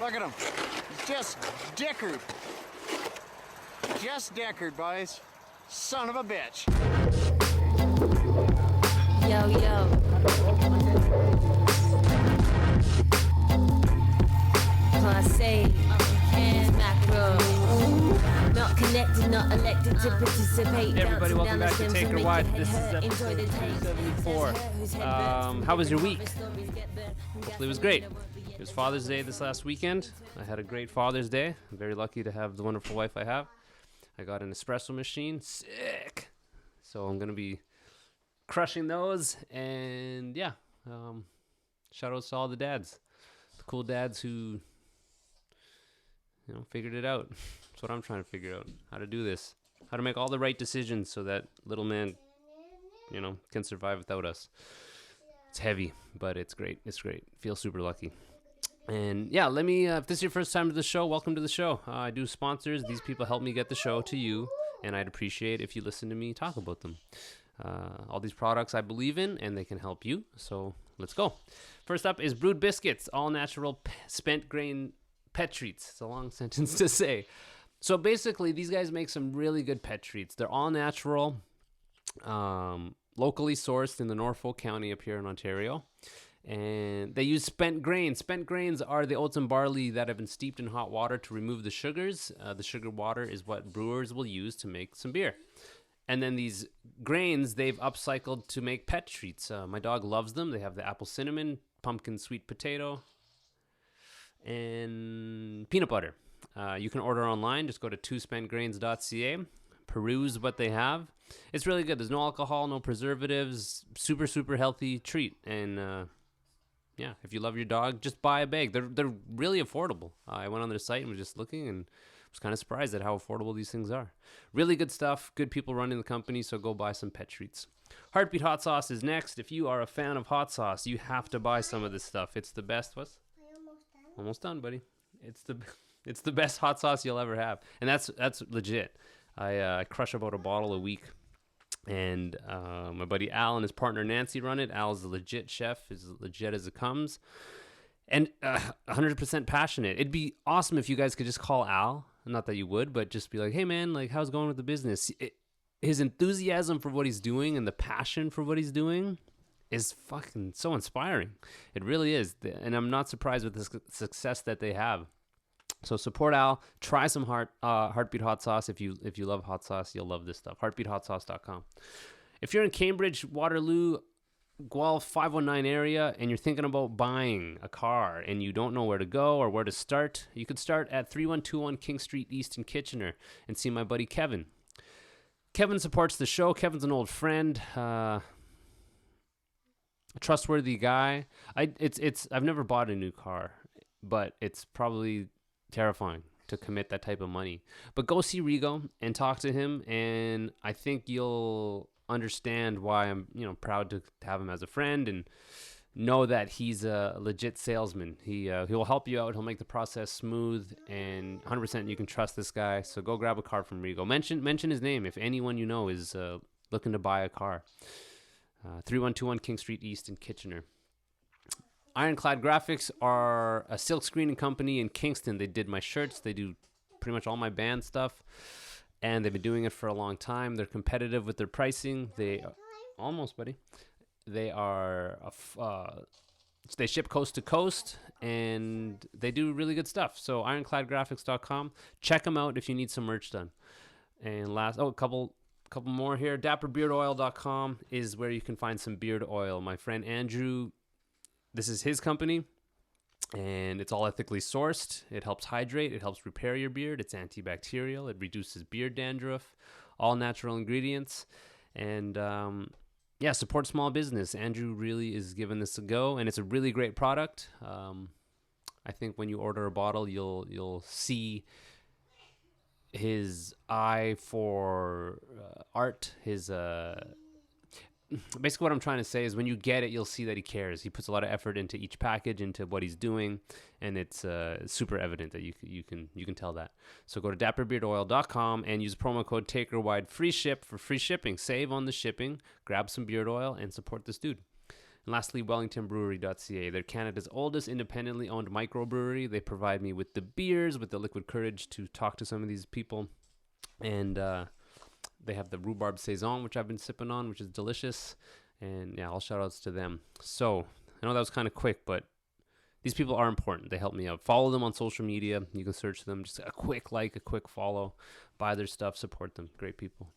Look at him. He's just dickered. Just dickered, boys. Son of a bitch. Yo, yo. Class A, and macro. Not connected, not elected to participate. Hey everybody, welcome back to Take Her Wide. This is episode 274. How was your week? Hopefully it was great. It was Father's Day this last weekend. I had a great Father's Day. I'm very lucky to have the wonderful wife I have. I got an espresso machine. Sick! So I'm going to be crushing those. And yeah, shout outs to all the dads. The cool dads who, figured it out. That's what I'm trying to figure out. How to do this. How to make all the right decisions so that little man, can survive without us. It's heavy, but it's great. It's great. Feel super lucky. And yeah, let me, if this is your first time to the show, welcome to the show. I do sponsors. These people help me get the show to you, and I'd appreciate if you listen to me talk about them. All these products I believe in, and they can help you. So let's go. First up is Brewed Biscuits, all natural spent grain pet treats. It's a long sentence to say. So basically, these guys make some really good pet treats. They're all natural, locally sourced in the Norfolk County up here in Ontario. And they use spent grains. Spent grains are the oats and barley that have been steeped in hot water to remove the sugars. The sugar water is what brewers will use to make some beer. And then these grains, they've upcycled to make pet treats. My dog loves them. They have the apple cinnamon, pumpkin sweet potato, and peanut butter. You can order online. Just go to twospentgrains.ca. Peruse what they have. It's really good. There's no alcohol, no preservatives. Super, super healthy treat. And yeah, if you love your dog, just buy a bag. They're really affordable. I went on their site and was just looking and was kind of surprised at how affordable these things are. Really good stuff. Good people running the company, so go buy some pet treats. Heartbeat Hot Sauce is next. If you are a fan of hot sauce, you have to buy some of this stuff. It's the best. What's? Almost done, buddy. It's the best hot sauce you'll ever have, and that's legit. I crush about a bottle a week. And my buddy Al and his partner Nancy run it. Al's a legit chef, as legit as it comes. And 100% passionate. It'd be awesome if you guys could just call Al. Not that you would, but just be like, hey man, like how's it going with the business? His enthusiasm for what he's doing and the passion for what he's doing is fucking so inspiring. It really is. And I'm not surprised with the success that they have. So support Al. Try some Heartbeat Hot Sauce. If you love hot sauce, you'll love this stuff. HeartbeatHotSauce.com. If you're in Cambridge, Waterloo, Guelph 519 area, and you're thinking about buying a car and you don't know where to go or where to start, you could start at 3121 King Street East in Kitchener and see my buddy Kevin. Kevin supports the show. Kevin's an old friend, a trustworthy guy. I've never bought a new car, but it's probably terrifying to commit that type of money. But go see Rigo and talk to him, and I think you'll understand why I'm proud to have him as a friend and know that he's a legit salesman. He will help you out. He'll make the process smooth, and 100% you can trust this guy. So go grab a car from Rigo. Mention his name if anyone you know is looking to buy a car. 3121 King Street East in Kitchener. Ironclad Graphics are a silk screening company in Kingston. They did my shirts. They do pretty much all my band stuff, and they've been doing it for a long time. They're competitive with their pricing. Almost, buddy. They are they ship coast to coast, and they do really good stuff. So ironcladgraphics.com. Check them out if you need some merch done. And a couple more here. dapperbeardoil.com is where you can find some beard oil. My friend Andrew, this is his company, and it's all ethically sourced. It helps hydrate. It helps repair your beard. It's antibacterial. It reduces beard dandruff. All natural ingredients. And support small business. Andrew really is giving this a go, and it's a really great product. I think when you order a bottle, you'll see his eye for art, his basically what I'm trying to say is when you get it, you'll see that he cares. He puts a lot of effort into each package, into what he's doing, and it's super evident that you can tell that. So go to dapperbeardoil.com and use promo code TAKERWIDE free shipping. Save on the shipping, grab some beard oil, and support this dude. And lastly, wellingtonbrewery.ca. They're Canada's oldest independently owned microbrewery. They provide me with the beers, with the liquid courage to talk to some of these people. And they have the rhubarb saison, which I've been sipping on, which is delicious. And yeah, all shout outs to them. So I know that was kind of quick, but these people are important. They help me out. Follow them on social media. You can search them. Just a quick like, a quick follow. Buy their stuff. Support them. Great people.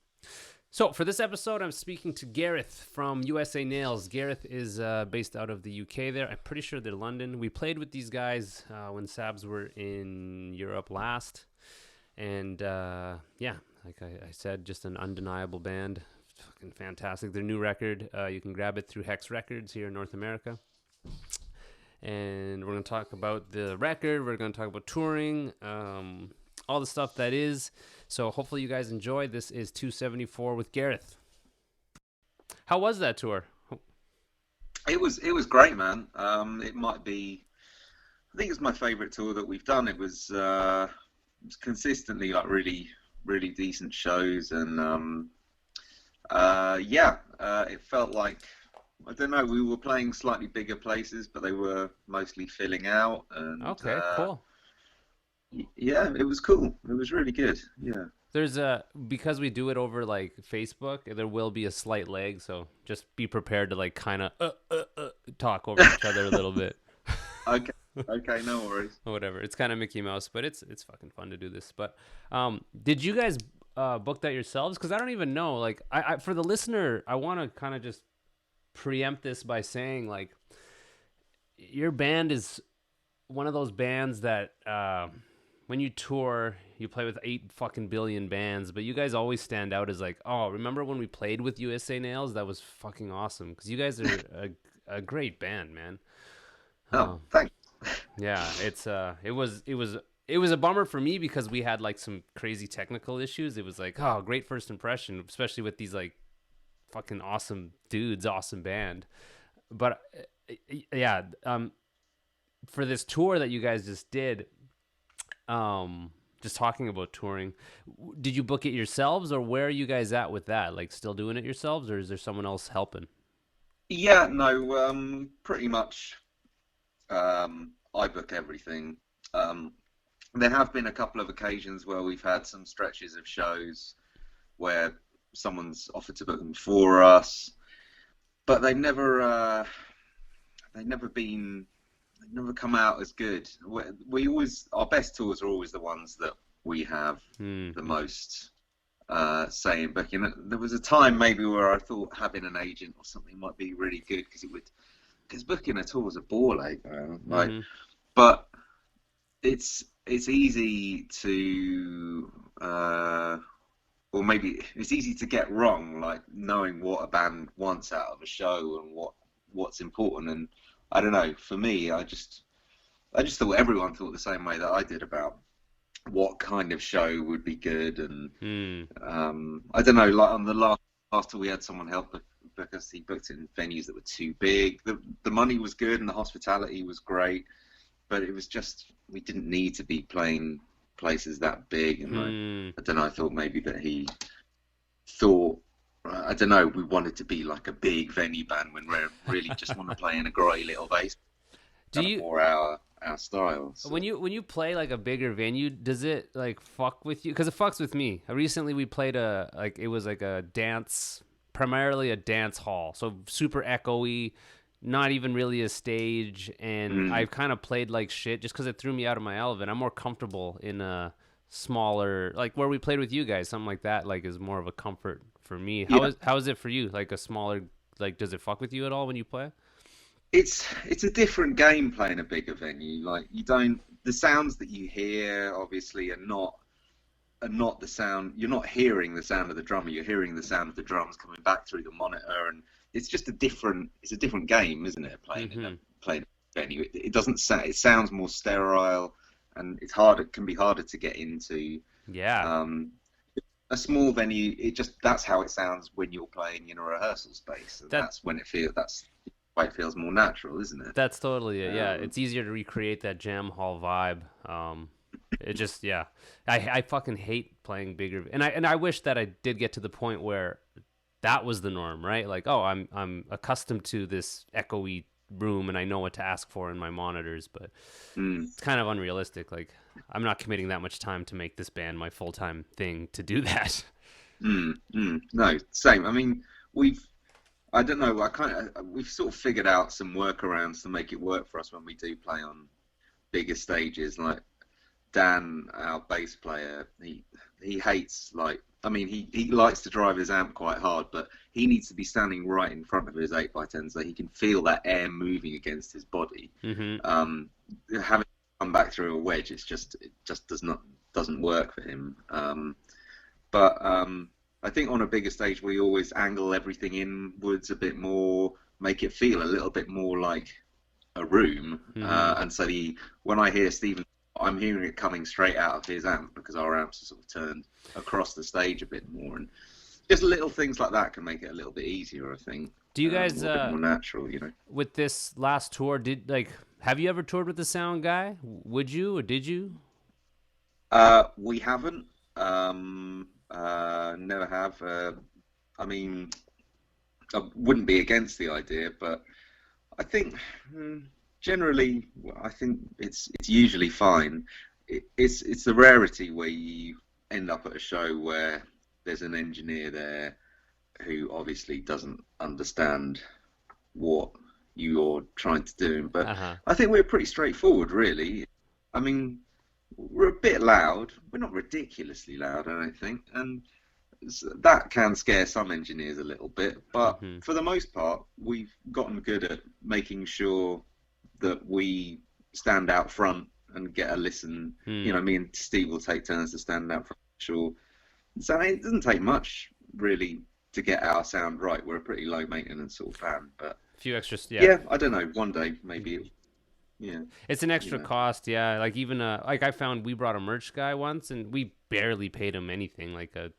So for this episode, I'm speaking to Gareth from USA Nails. Gareth is based out of the UK there. I'm pretty sure they're London. We played with these guys when Sabs were in Europe last. And yeah, like I said, just an undeniable band. Fucking fantastic. Their new record, you can grab it through Hex Records here in North America. And we're going to talk about the record. We're going to talk about touring, all the stuff that is. So hopefully you guys enjoy. This is 274 with Gareth. How was that tour? It was great, man. It might be, I think it's my favorite tour that we've done. It was consistently like really decent shows, and it felt like, I don't know, we were playing slightly bigger places, but they were mostly filling out. And Okay, cool. Yeah, it was cool. It was really good. Yeah. There's because we do it over like Facebook, there will be a slight lag, so just be prepared to like kind of talk over each other a little bit. Okay, no worries. Or whatever. It's kind of Mickey Mouse, but it's fucking fun to do this. But did you guys book that yourselves? Because I don't even know. Like, I for the listener, I want to kind of just preempt this by saying, like, your band is one of those bands that when you tour, you play with 8 fucking billion bands, but you guys always stand out as like, oh, remember when we played with USA Nails? That was fucking awesome. Because you guys are a great band, man. Oh, thanks. Yeah, it was a bummer for me because we had like some crazy technical issues. It was like, oh, great first impression, especially with these like fucking awesome dudes, awesome band. But yeah, for this tour that you guys just did, just talking about touring, did you book it yourselves, or where are you guys at with that? Like, still doing it yourselves, or is there someone else helping? Yeah, no, pretty much. I book everything. There have been a couple of occasions where we've had some stretches of shows where someone's offered to book them for us, but they've never come out as good. We always, our best tours are always the ones that we have the most say in booking. There was a time maybe where I thought having an agent or something might be really good because booking a tour is a ball ache, man. Like, but it's easy to or maybe it's easy to get wrong, like knowing what a band wants out of a show and what's important. And I don't know, for me, I just thought everyone thought the same way that I did about what kind of show would be good. And I don't know, like on the last tour we had someone help because he booked in venues that were too big. The money was good and the hospitality was great, but it was just, we didn't need to be playing places that big. And I don't know, I thought maybe that he thought, I don't know, we wanted to be like a big venue band when we really just want to play in a grey little bass. Do you, or our style. So. When you play like a bigger venue, does it like fuck with you? Because it fucks with me. Recently we played it was like a dance, primarily a dance hall, so super echoey, not even really a stage, and I've kind of played like shit just because it threw me out of my element. I'm more comfortable in a smaller, like where we played with you guys, something like that, like is more of a comfort for me. How is it for you? Like a smaller, like does it fuck with you at all when you play? It's a different game playing a bigger venue. Like the sounds that you hear obviously are not the sound. You're not hearing the sound of the drummer. You're hearing the sound of the drums coming back through the monitor, and it's just a different game, isn't it? Playing in a venue. It doesn't sound. It sounds more sterile, and it's harder. Can be harder to get into. Yeah. A small venue. That's how it sounds when you're playing in a rehearsal space. And that's when it feels more natural, isn't it? That's totally it. Yeah, it's easier to recreate that jam hall vibe. It just, I fucking hate playing bigger, and I wish that I did get to the point where that was the norm, right? Like, oh, I'm accustomed to this echoey room and I know what to ask for in my monitors, but it's kind of unrealistic. Like, I'm not committing that much time to make this band my full-time thing to do that. No, same. I mean, I don't know, we've sort of figured out some workarounds to make it work for us when we do play on bigger stages. Like Dan, our bass player, he hates, like, I mean, he likes to drive his amp quite hard, but he needs to be standing right in front of his 8x10 so he can feel that air moving against his body. Having to come back through a wedge, it just doesn't work for him. But I think on a bigger stage, we always angle everything inwards a bit more, make it feel a little bit more like a room. And so when I hear Stephen, I'm hearing it coming straight out of his amp because our amps are sort of turned across the stage a bit more. And just little things like that can make it a little bit easier, I think. Do you guys, a bit more natural, you know? With this last tour, have you ever toured with the sound guy? Would you, or did you? We haven't. Never have. I mean, I wouldn't be against the idea, but I think generally, I think it's usually fine. It's the rarity where you end up at a show where there's an engineer there who obviously doesn't understand what you're trying to do. But I think we're pretty straightforward, really. I mean, we're a bit loud. We're not ridiculously loud, I don't think, and that can scare some engineers a little bit. But for the most part, we've gotten good at making sure that we stand out front and get a listen. You know, me and Steve will take turns to stand out front. Sure. So it doesn't take much really to get our sound right. We're a pretty low maintenance sort of band, but a few extras. Yeah, I don't know. One day maybe. Yeah, it's an extra cost. Yeah, like even like I found we brought a merch guy once, and we barely paid him anything, like a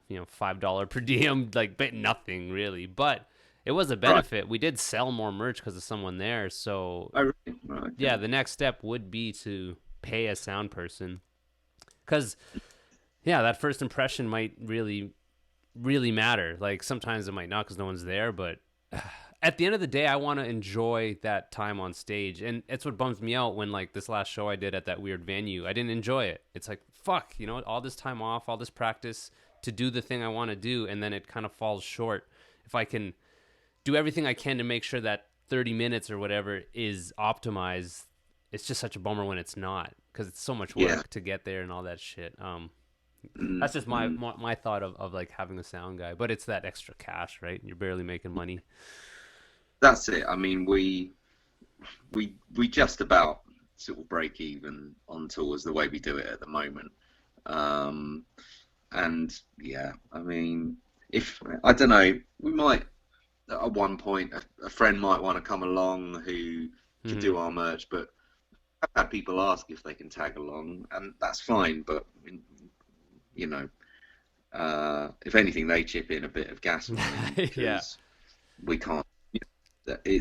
$5 per diem, like nothing really. But it was a benefit. Right. We did sell more merch because of someone there. So yeah, the next step would be to pay a sound person, because that first impression might really matter. Like sometimes it might not because no one's there, but at the end of the day, I want to enjoy that time on stage. And it's what bums me out when, like, this last show I did at that weird venue, I didn't enjoy it. It's like, fuck, all this time off, all this practice to do the thing I want to do, and then it kind of falls short. If I can do everything I can to make sure that 30 minutes or whatever is optimized, it's just such a bummer when it's not, because it's so much work to get there and all that shit. That's just my thought of like having a sound guy, but it's that extra cash, right? You're barely making money. That's it. I mean, we just about sort of break even on tours the way we do it at the moment. And yeah, I mean, if I don't know, we might at one point a friend might want to come along who can do our merch, but I've had people ask if they can tag along, and that's fine. But if anything, they chip in a bit of gas money because we can't. We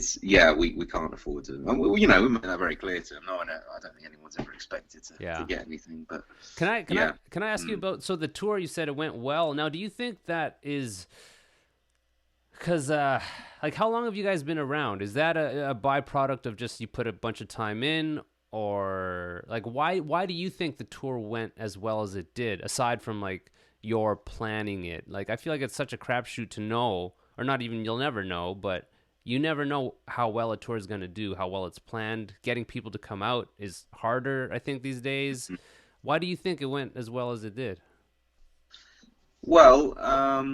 can't afford to. We make that very clear to them. No, I don't think anyone's ever expected to get anything. But can I ask you about, so the tour, you said it went well. Now, do you think that is because like, how long have you guys been around? Is that a byproduct of just you put a bunch of time in, or like why do you think the tour went as well as it did, aside from like your planning it? Like, I feel like it's such a crapshoot to know, or not even, you'll never know, but you never know how well a tour is going to do, how well it's planned. Getting people to come out is harder, I think, these days. Why do you think it went as well as it did? Well, our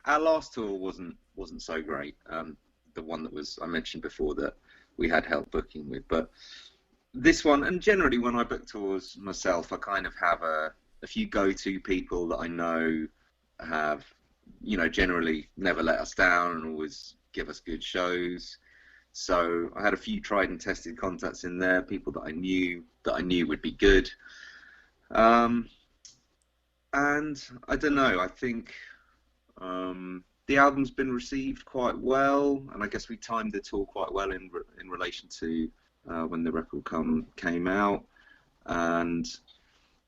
last tour wasn't so great. The one that I mentioned before that we had help booking with, but this one, and generally when I book tours myself, I kind of have a few go-to people that I know have, generally never let us down and always give us good shows. So I had a few tried and tested contacts in there, people that I knew would be good. And I don't know, I think the album's been received quite well, and I guess we timed the tour quite well in relation to when the record came out. And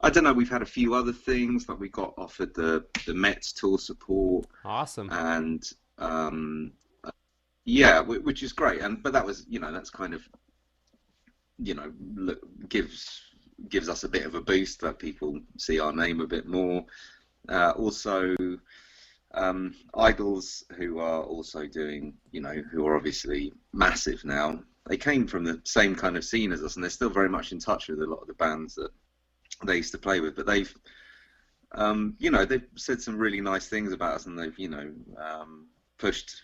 I don't know. We've had a few other things, like we got offered the Mets tour support, Awesome. and yeah, which is great. But that was, that's kind of, gives us a bit of a boost that people see our name a bit more. Also, Idols, who are also doing, who are obviously massive now. They came from the same kind of scene as us, and they're still very much in touch with a lot of the bands that they used to play with. But they've, they've said some really nice things about us, and they've, pushed,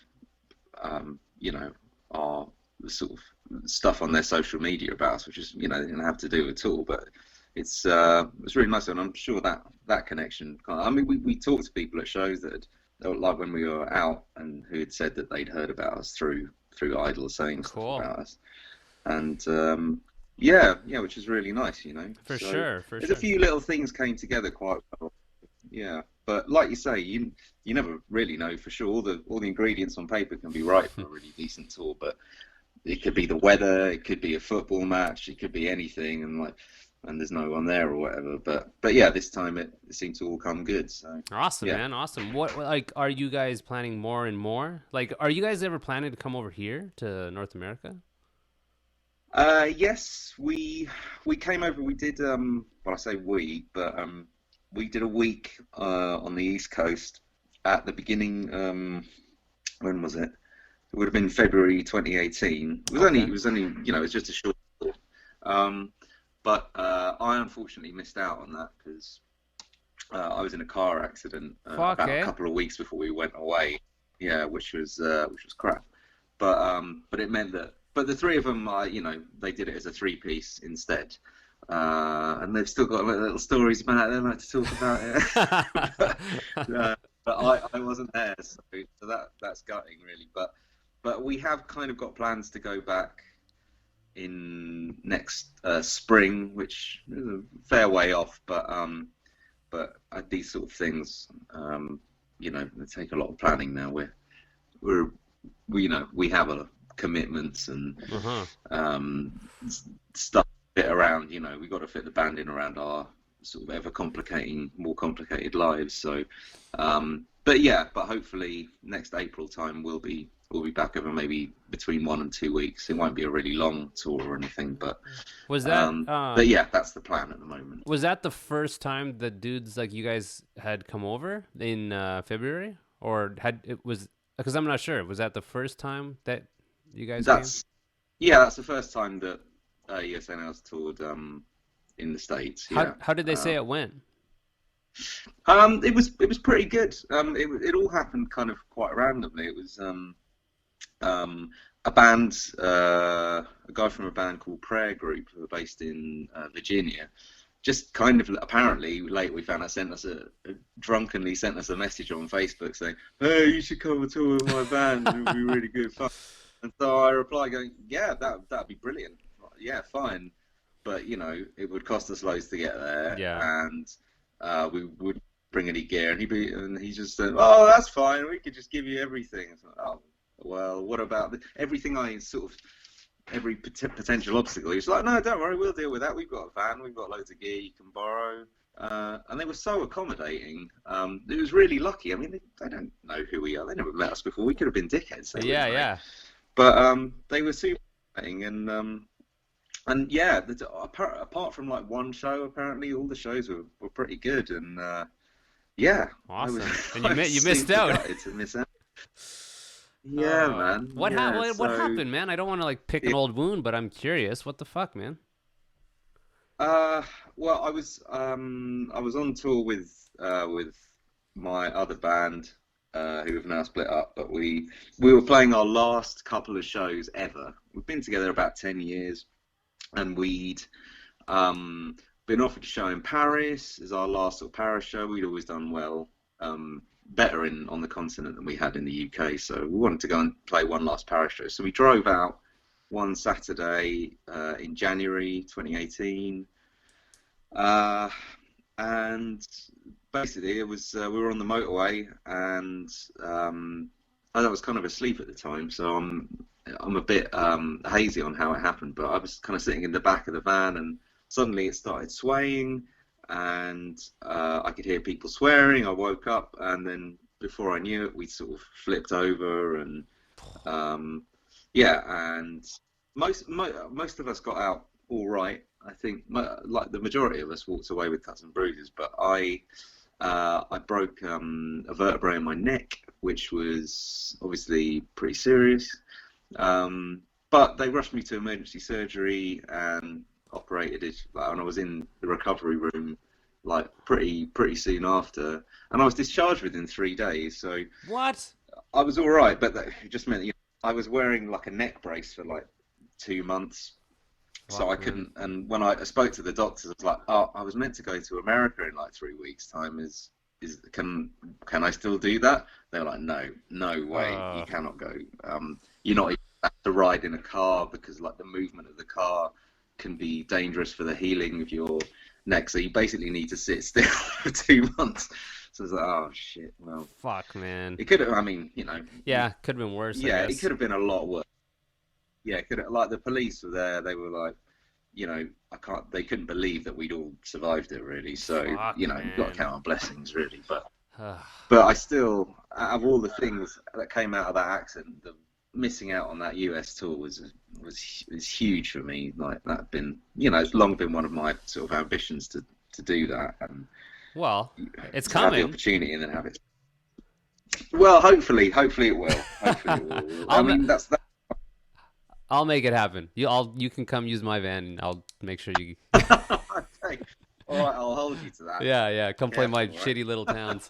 our sort of stuff on their social media about us, which is, they didn't have to do at all. But it's really nice, and I'm sure that connection. I mean, we talked to people at shows that like when we were out, and who had said that they'd heard about us through Idol saying Cool. stuff about us, and yeah, which is really nice, For So sure. there's a few little things came together quite well. Yeah, but like you say, you never really know for sure. All the ingredients on paper can be right for a really decent tour, but it could be the weather, it could be a football match, it could be anything, and there's no one there or whatever. But yeah, this time it seemed to all come good. So Awesome, yeah. man. Awesome. What, like, are you guys planning more and more? Like, are you guys ever planning to come over here to North America? Yes, we came over. We did well, I say we did a week on the East Coast at the beginning. When was it? It would have been February 2018. It was only it was just a short tour. But I unfortunately missed out on that because I was in a car accident about a couple of weeks before we went away. Yeah, which was crap. But it meant that. But the three of them, they did it as a three-piece instead, and they've still got little stories about it. They like to talk about it. But I wasn't there, so that's gutting really. But we have kind of got plans to go back in next spring, which is a fair way off. But these sort of things, they take a lot of planning now. We have a commitments and stuff fit around. We've got to fit the band in around our sort of more complicated lives. So, but hopefully next April time we'll be back over maybe between 1 and 2 weeks. It won't be a really long tour or anything, but was that? But yeah, that's the plan at the moment. Was that the first time the dudes like you guys had come over in February, or because I'm not sure. Was that the first time that you guys came? Yeah, that's the first time that USNL's toured in the States. Yeah. How did they say it went? It was pretty good. It all happened kind of quite randomly. It was a guy from a band called Prayer Group, who are based in Virginia. Just kind of apparently later we found out drunkenly sent us a message on Facebook saying, "Hey, you should come and tour with my band. It would be really good fun." And so I replied going, "Yeah, that'd be brilliant. Yeah, fine, but it would cost us loads to get there, and we would bring any gear." And he just said, "Oh, that's fine. We could just give you everything." So, oh, well, what about everything? Every potential obstacle. He's like, "No, don't worry, we'll deal with that. We've got a van. We've got loads of gear you can borrow." And they were so accommodating. It was really lucky. I mean, they don't know who we are. They never met us before. We could have been dickheads. Yeah. But they were super accommodating, and yeah, apart from like one show, apparently all the shows were pretty good, and yeah, awesome. And you missed out. To miss out. Yeah, man. What happened, man? I don't want to like pick an old wound, but I'm curious. What the fuck, man? Well, I was on tour with my other band, who have now split up, but we were playing our last couple of shows ever. We've been together about 10 years, and we'd been offered a show in Paris as our last sort of Paris show. We'd always done well, better on the continent than we had in the UK, so we wanted to go and play one last Paris show. So we drove out one Saturday in January 2018, and basically it was we were on the motorway, and I was kind of asleep at the time, so I'm a bit hazy on how it happened, but I was kind of sitting in the back of the van, and suddenly it started swaying, and I could hear people swearing. I woke up, and then before I knew it, we sort of flipped over, and and most of us got out all right. I think like the majority of us walked away with cuts and bruises, but I broke a vertebrae in my neck, which was obviously pretty serious. But they rushed me to emergency surgery and operated it, and I was in the recovery room like pretty soon after, and I was discharged within 3 days. So What? I was all right, but it just meant I was wearing like a neck brace for like 2 months. So I couldn't, and when I spoke to the doctors, I was like, "Oh, I was meant to go to America in like 3 weeks' time. Can I still do that?" They were like, "No way, you cannot go. You're not even allowed to ride in a car because like the movement of the car can be dangerous for the healing of your neck. So you basically need to sit still for 2 months." So I was like, "Oh shit, well, fuck, man." It could have. I mean, Yeah, could have been worse. yeah, I guess. it could have been a lot worse. Yeah, like the police were there. They were like, they couldn't believe that we'd all survived it, really. So, Fuck, you've got man. to count on blessings, really. But I still, out of all the things that came out of that accident, the missing out on that US tour was huge for me. Like that been, it's long been one of my sort of ambitions to do that. And Well, it's to have the coming. opportunity and then have it. Well, hopefully it will. Hopefully it will. I mean, that's that. I'll make it happen. You can come use my van, and I'll make sure you. Okay. All right, I'll hold you to that. Yeah. Come play my Careful, right? shitty little towns.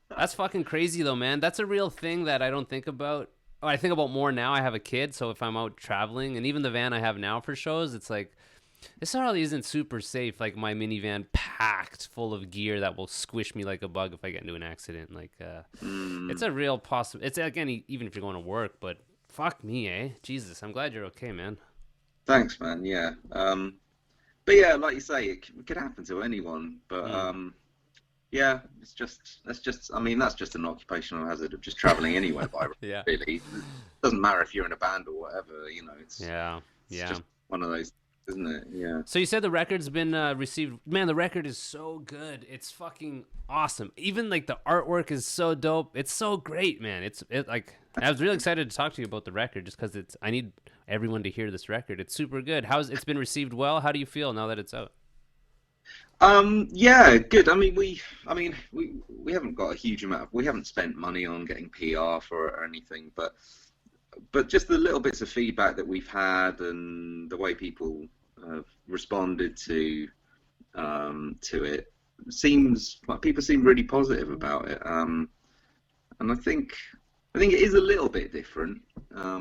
That's fucking crazy, though, man. That's a real thing that I don't think about. Oh, I think about more now. I have a kid, so if I'm out traveling, and even the van I have now for shows, it's like this probably isn't super safe. Like my minivan packed full of gear that will squish me like a bug if I get into an accident. Like, it's a real possible. It's again, even if you're going to work, but. Fuck me, eh? Jesus, I'm glad you're okay, man. Thanks, man. Yeah. But yeah, like you say, it could happen to anyone. But yeah, that's just an occupational hazard of just traveling anywhere by road. Yeah. Really, it doesn't matter if you're in a band or whatever. It's just one of those, isn't it? Yeah. So you said the record's been received. Man, the record is so good. It's fucking awesome. Even like the artwork is so dope. It's so great, man. It's like. I was really excited to talk to you about the record just because I need everyone to hear this record. It's super good. It's been received well? How do you feel now that it's out? Yeah, good. I mean, we haven't got a huge amount. We haven't spent money on getting PR for it or anything, but just the little bits of feedback that we've had and the way people have responded to it seems like people seem really positive about it. And I think it is a little bit different. I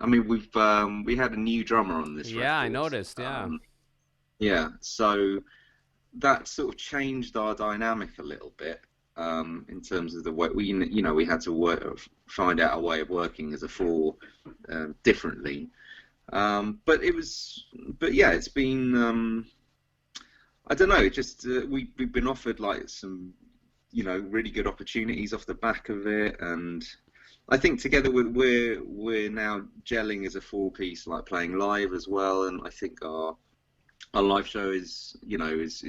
mean, we had a new drummer on this record. Yeah, I noticed. Yeah. Yeah, so that sort of changed our dynamic a little bit in terms of the way we had to find out a way of working as a four differently. But yeah, it's been I don't know. It just we've been offered like some. Really good opportunities off the back of it, and I think together we're now gelling as a four-piece, like playing live as well. And I think our live show is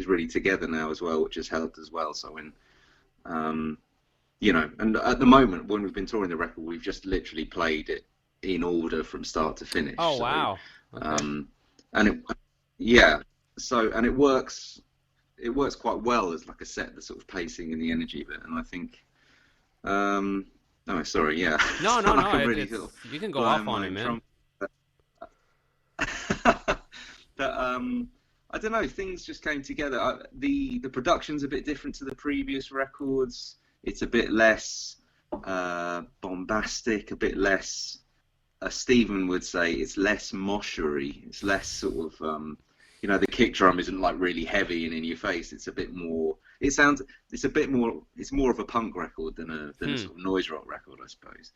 really together now as well, which has helped as well. So when and at the moment when we've been touring the record, we've just literally played it in order from start to finish. Oh wow! Okay. And it works. It works quite well as like a set, the sort of pacing and the energy of it, and I think. Oh, sorry, yeah. No. Really you can go off on it, man. But I don't know. Things just came together. The production's a bit different to the previous records. It's a bit less bombastic, a bit less. Stephen would say it's less moshery. It's less sort of. The kick drum isn't like really heavy and in your face. It's a bit more. It's more of a punk record than a sort of noise rock record, I suppose.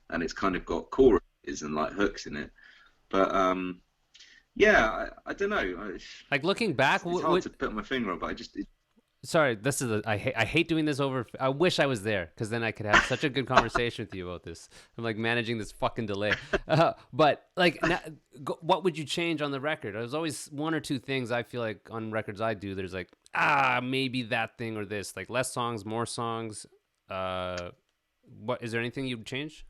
And it's kind of got choruses and like hooks in it. But yeah, I don't know. Like looking back, it's hard to put my finger on, but sorry, this is I hate doing this over. I wish I was there because then I could have such a good conversation with you about this. I'm like managing this fucking delay. But like, what would you change on the record? There's always one or two things I feel like on records I do. There's like maybe that thing or this, like less songs, more songs. What is there anything you'd change?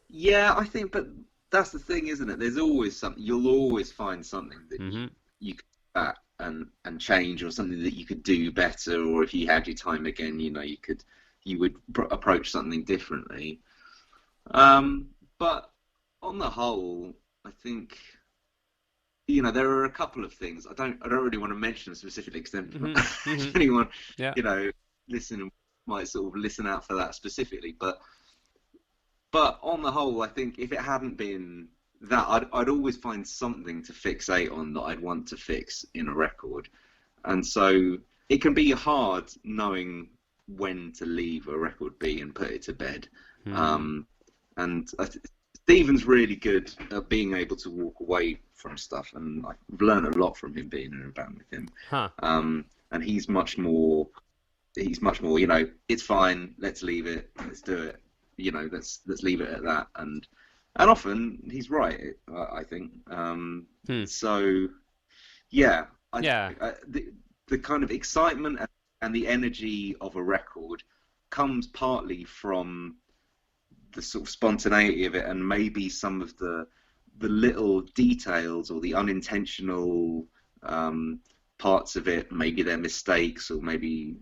Yeah, I think, but that's the thing, isn't it? There's always something. You'll always find something that you could back and change, or something that you could do better, or if you had your time again, you would approach something differently. But on the whole, I think there are a couple of things. I don't really want to mention them specifically because then anyone listen might sort of listen out for that specifically. But on the whole, I think if it hadn't been that, I'd always find something to fixate on that I'd want to fix in a record. And so it can be hard knowing when to leave a record be and put it to bed. And Stephen's really good at being able to walk away from stuff, and I've learned a lot from him being in a band with him. And he's much more, it's fine, let's leave it, let's do it. Let's leave it at that, and often he's right. I think. So, yeah, the kind of excitement and the energy of a record comes partly from the sort of spontaneity of it, and maybe some of the little details or the unintentional parts of it. Maybe they're mistakes, or maybe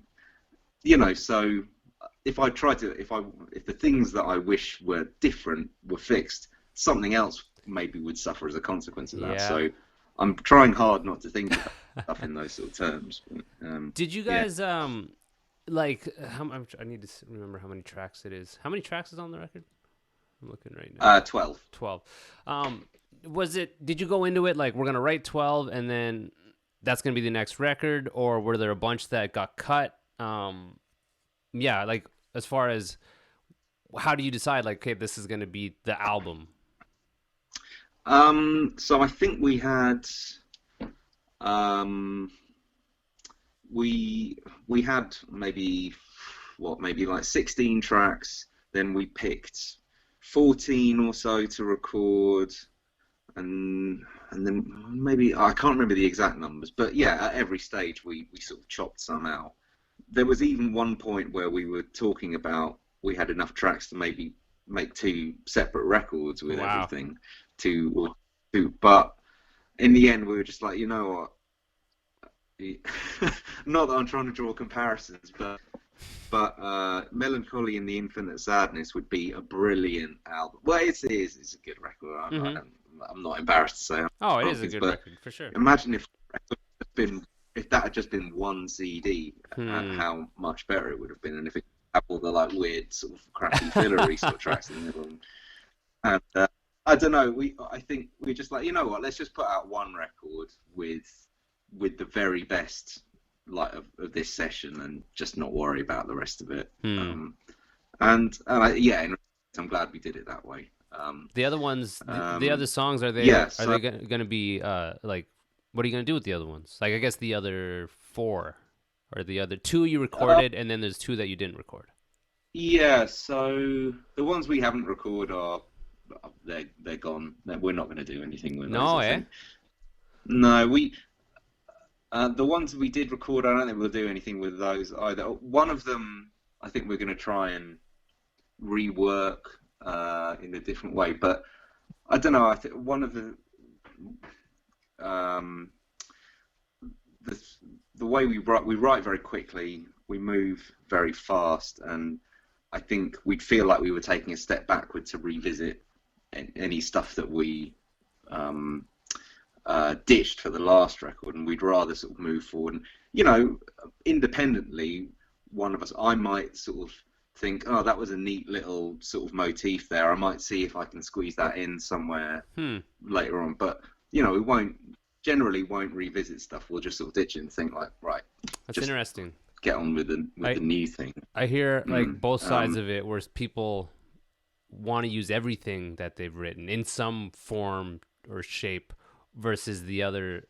so. If the things that I wish were different were fixed, something else maybe would suffer as a consequence of that. Yeah. So I'm trying hard not to think about stuff in those sort of terms. Did you guys like? I need to remember how many tracks it is. How many tracks is on the record? I'm looking right now. 12. 12. Did you go into it like we're gonna write 12 and then that's gonna be the next record, or were there a bunch that got cut? Yeah, like as far as how do you decide like, okay, this is going to be the album? So I think we had we had maybe like 16 tracks. Then we picked 14 or so to record, and then maybe I can't remember the exact numbers, but yeah, at every stage we sort of chopped some out. There was even one point where we were talking about we had enough tracks to maybe make 2 separate records with everything, but in the end we were just like, you know what? Not that I'm trying to draw comparisons, but Melancholy and the Infinite Sadness would be a brilliant album. Well, it's a good record. I'm not embarrassed to say. Oh, it is a good record for sure. Imagine if that had just been one CD, how much better it would have been, and if it had all the like weird sort of crappy fillery sort of tracks in the middle. And I don't know. I think we're just like, you know what? Let's just put out one record with the very best like of this session, and just not worry about the rest of it. And I'm glad we did it that way. The other ones, the other songs, are they going to be like? What are you going to do with the other ones? Like, I guess the other 4, or the other 2 you recorded, and then there's 2 that you didn't record. Yeah, so the ones we haven't recorded they're gone. We're not going to do anything with those. No, eh? No, the ones we did record, I don't think we'll do anything with those either. One of them, I think we're going to try and rework in a different way, but I don't know. I think one of the way we write very quickly, we move very fast, and I think we'd feel like we were taking a step backward to revisit any stuff that we ditched for the last record, and we'd rather sort of move forward. And independently, one of us, I might sort of think, oh, that was a neat little sort of motif there. I might see if I can squeeze that in somewhere later on, but we generally won't revisit stuff. We'll just sort of ditch it and think like, right, that's interesting. Get on with the new thing. I hear like both sides of it, where people want to use everything that they've written in some form or shape, versus the other.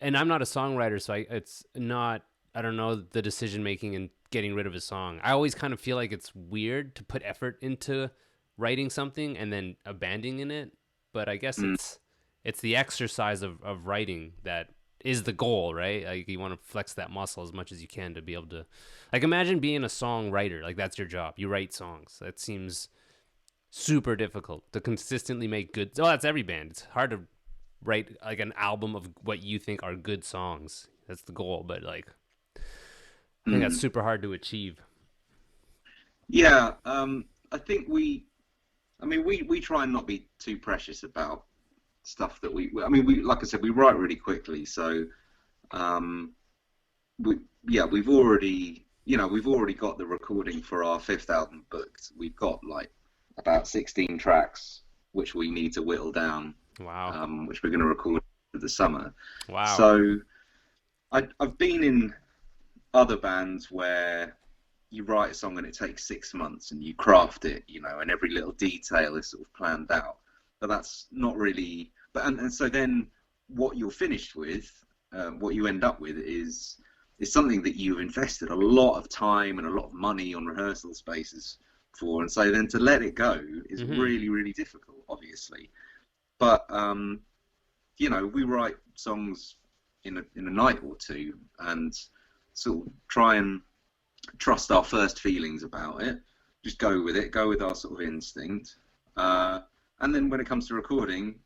And I'm not a songwriter, so it's not I don't know, the decision making and getting rid of a song. I always kind of feel like it's weird to put effort into writing something and then abandoning it. But I guess it's the exercise of writing that is the goal, right? Like you want to flex that muscle as much as you can to be able to, like, imagine being a songwriter. Like that's your job. You write songs. That seems super difficult to consistently make good. Well, that's every band. It's hard to write like an album of what you think are good songs. That's the goal. But like, I think that's super hard to achieve. Yeah, I think we try and not be too precious about stuff that we like I said, we write really quickly. So, we've already got the recording for our 5th album booked. We've got like about 16 tracks, which we need to whittle down. Wow. Which we're going to record for the summer. Wow. So, I've been in other bands where you write a song and it takes 6 months and you craft it, and every little detail is sort of planned out. But that's not really. And so then what you're finished with, what you end up with is something that you've invested a lot of time and a lot of money on rehearsal spaces for. And so then to let it go is really, really difficult, obviously. But we write songs in a night or two and sort of try and trust our first feelings about it. Just go with it. Go with our sort of instinct. And then when it comes to recording,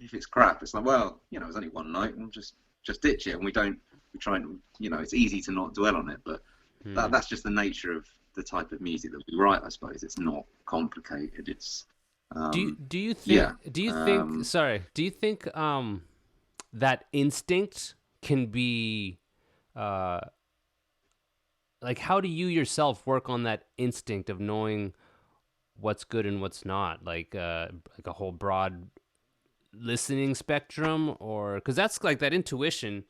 if it's crap, it's like, well, it was only one night, and just ditch it. And we try and, it's easy to not dwell on it, but that's just the nature of the type of music that we write, I suppose. It's not complicated. It's do you think that instinct can be like, how do you yourself work on that instinct of knowing what's good and what's not, like a whole broad listening spectrum? Or because that's like that intuition.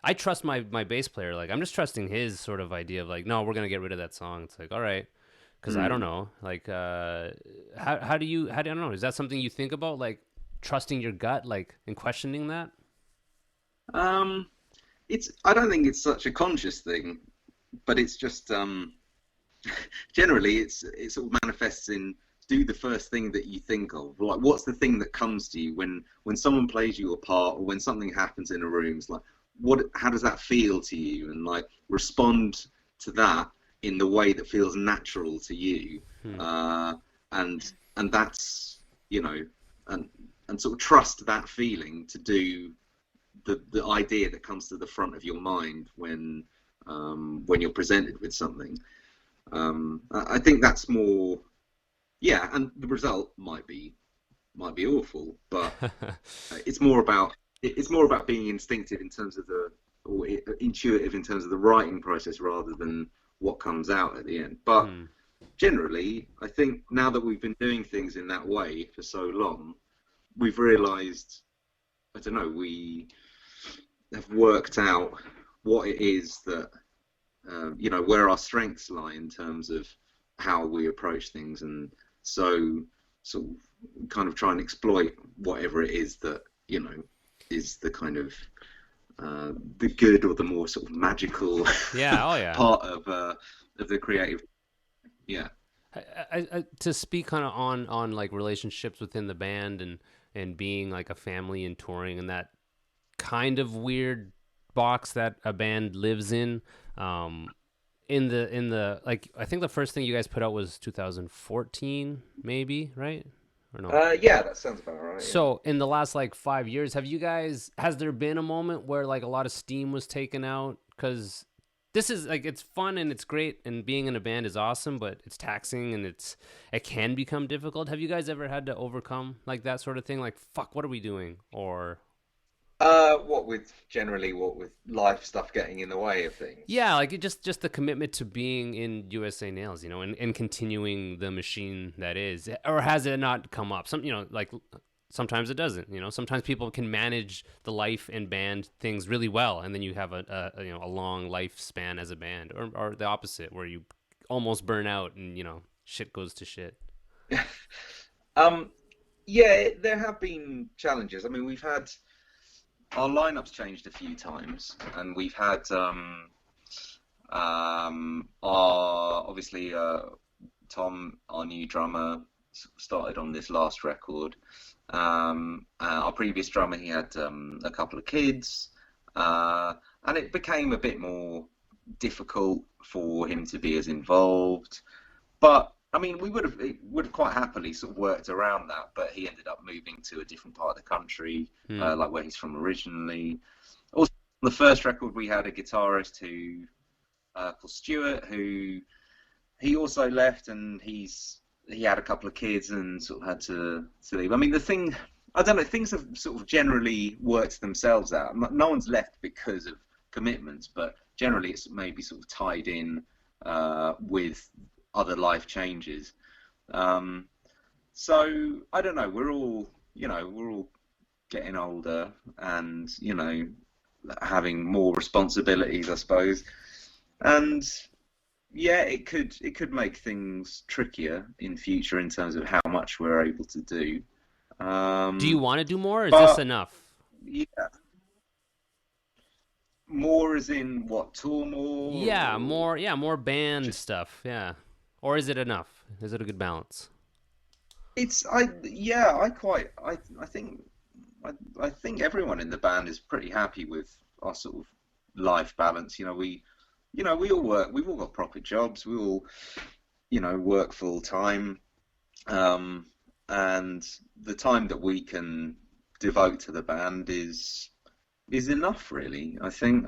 I trust my bass player. Like I'm just trusting his sort of idea of like, no, we're gonna get rid of that song. It's like, all right, because I don't know, like how do you I don't know, is that something you think about, like trusting your gut, like, and questioning that? I don't think it's such a conscious thing, but it's just generally it sort of manifests in do the first thing that you think of. Like, what's the thing that comes to you when someone plays you a part, or when something happens in a room? It's like, how does that feel to you? And like respond to that in the way that feels natural to you. And that's, and sort of trust that feeling to do the idea that comes to the front of your mind when you're presented with something. I think that's more, and the result might be awful, but it's more about being instinctive in terms of or intuitive in terms of the writing process rather than what comes out at the end. But generally, I think now that we've been doing things in that way for so long, we've realised, I don't know, we have worked out what it is that, where our strengths lie in terms of how we approach things, and so sort of kind of try and exploit whatever it is that, is the kind of the good or the more sort of magical part of the creative. I to speak kind of on like relationships within the band and being like a family and touring and that kind of weird box that a band lives in the like, I think the first thing you guys put out was 2014 maybe, right? Or no? That sounds about right. So in the last like 5 years, has there been a moment where like a lot of steam was taken out? Because this is like, it's fun and it's great, and being in a band is awesome, but it's taxing and it can become difficult. Have you guys ever had to overcome like that sort of thing? Like, fuck, what are we doing? Or what with life stuff getting in the way of things? Yeah, like just the commitment to being in USA Nails, and continuing the machine that is. Or has it not come up? Like sometimes it doesn't. Sometimes people can manage the life and band things really well, and then you have a long lifespan as a band, or the opposite, where you almost burn out and shit goes to shit. There have been challenges. I mean, we've had our lineup's changed a few times, and we've had Obviously, Tom, our new drummer, started on this last record. Our previous drummer, he had a couple of kids, and it became a bit more difficult for him to be as involved. But I mean, we would have quite happily sort of worked around that. But he ended up moving to a different part of the country, like where he's from originally. Also, on the first record, we had a guitarist who called Stuart, who he also left, and he had a couple of kids and sort of had to leave. I mean, I don't know, things have sort of generally worked themselves out. No one's left because of commitments, but generally it's maybe sort of tied in with other life changes. So I don't know. We're all getting older, and having more responsibilities, I suppose. And yeah, it could make things trickier in future in terms of how much we're able to do. Do you want to do more, or is this But enough? yeah, more as in what, tour more Yeah, or more band just stuff. Yeah, or is it enough? Is it a good balance? it's I yeah I think everyone in the band is pretty happy with our sort of life balance. We all work. We've all got proper jobs. We all work full time. Um, and the time that we can devote to the band is enough, really. I think.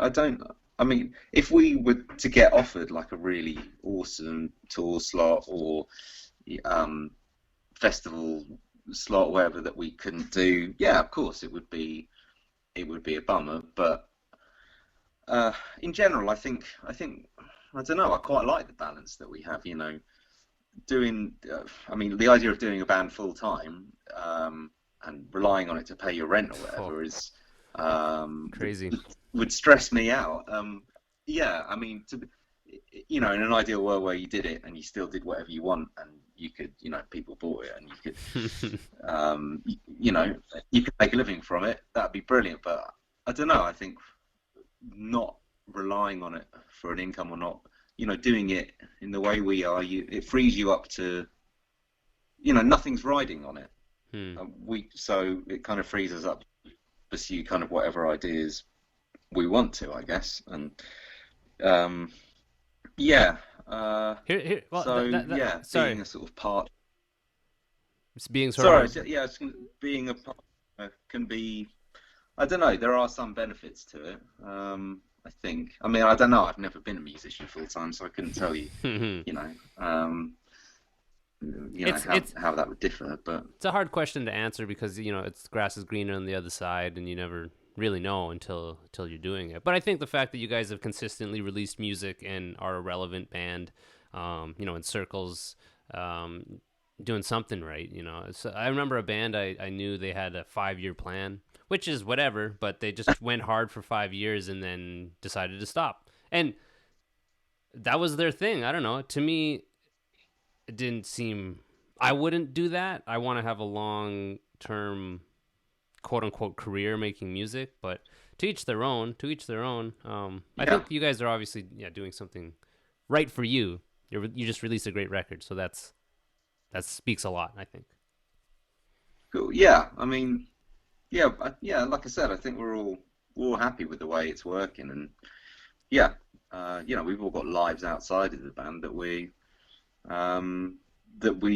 I mean, if we were to get offered like a really awesome tour slot or um, festival slot, whatever, that we couldn't do, yeah, of course it would be a bummer. But in general, I don't know. I quite like the balance that we have. Doing. I mean, the idea of doing a band full time and relying on it to pay your rent or Oh, whatever is um, crazy. would stress me out. Yeah, I mean, in an ideal world where you did it and you still did whatever you want, and you could, people bought it and you could, you know, you could make a living from it. That'd be brilliant. But I don't know. I think not relying on it for an income or not, doing it in the way we are, it frees you up to, nothing's riding on it. Hmm. So it kind of frees us up to pursue kind of whatever ideas we want to, I guess. And um, yeah, Well, so yeah, sorry, being a sort of part. it's being sort Sorry, of yeah, being a part can be. I don't know. There are some benefits to it. I think. I mean, I don't know. I've never been a musician full time, so I couldn't tell you. a. You know, um, how It's that would differ. But it's a hard question to answer because it's grass is greener on the other side, and you never really know until you're doing it. But I think the fact that you guys have consistently released music and are a relevant band, in circles, doing something right. So I remember a band I knew they had a 5-year plan, which is whatever, but they just went hard for 5 years and then decided to stop, and that was their thing. I don't know. To me, it didn't seem. I wouldn't do that. I want to have a long term, quote unquote, career making music. But to each their own. To each their own. I yeah, think you guys are obviously doing something right for you. You just released a great record, so that speaks a lot. I think. cool. Yeah. I mean, yeah, yeah. Like I said, I think we're all happy with the way it's working, and yeah, we've all got lives outside of the band that we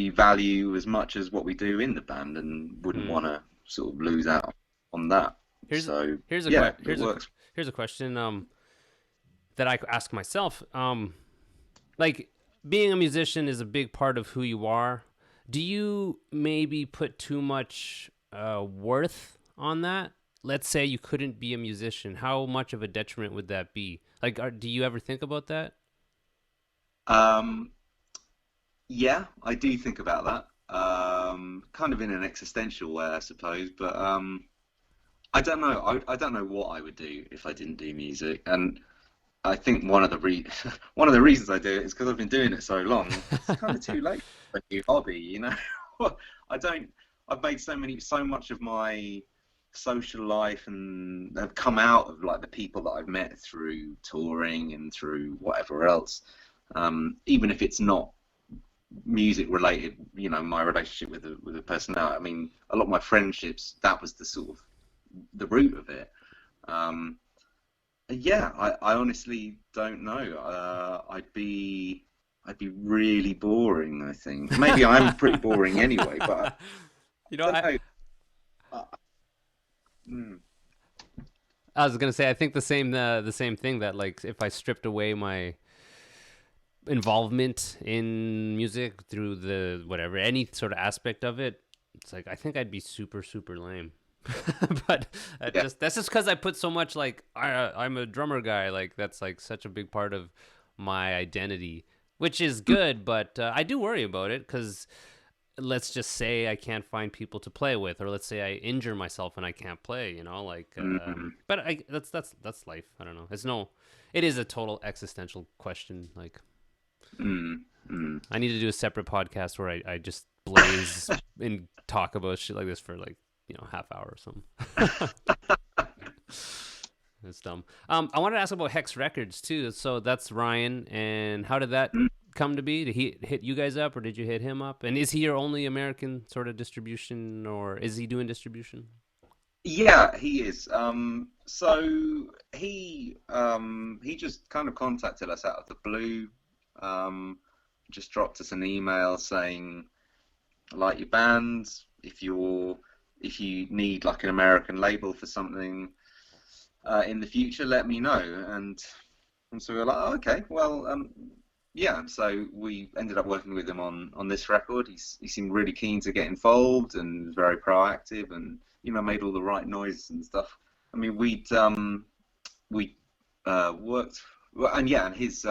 value as much as what we do in the band, and wouldn't Hmm. want to sort of lose out on that. Here's So here's a yeah, que- it here's a works. here's a question that I ask myself. Like being a musician is a big part of who you are. Do you maybe put too much worth on that? Let's say you couldn't be a musician. How much of a detriment would that be? Like, do you ever think about that? Um, yeah, I do think about that. Kind of in an existential way, I suppose. But I don't know. I don't know what I would do if I didn't do music. And I think one of the reasons I do it is because I've been doing it so long. It's kind of too late for a new hobby. I don't. I've made so much of my social life and have come out of like the people that I've met through touring and through whatever else, even if it's not music related, you know, my relationship with the person now. I mean, a lot of my friendships, that was the sort of the root of it. Yeah, I honestly don't know. I'd be really boring, I think. Maybe I'm pretty boring anyway, but You know, I don't know. I was gonna say I think the same thing, that like if I stripped away my involvement in music through the whatever any sort of aspect of it, it's like I think I'd be super super lame. But that's just because I put so much, like I'm a drummer guy, like that's like such a big part of my identity, which is good. But I do worry about it because let's just say I can't find people to play with, or let's say I injure myself and I can't play, you know, like but that's life. I don't know. It is a total existential question. Like I need to do a separate podcast where I just blaze and talk about shit like this for like, you know, half hour or something. It's dumb. I wanted to ask about Hex Records too. So that's Ryan, and how did that come to be? Did he hit you guys up, or did you hit him up? And is he your only American sort of distribution, or is he doing distribution? Yeah, he is. So he just kind of contacted us out of the blue. Just dropped us an email saying, "I like your band. If you need like an American label for something in the future, let me know." And so we were like, "Oh, okay, well, yeah." So we ended up working with him on this record. He seemed really keen to get involved and was very proactive, and you know, made all the right noises and stuff. I mean, we worked, well, and yeah, and his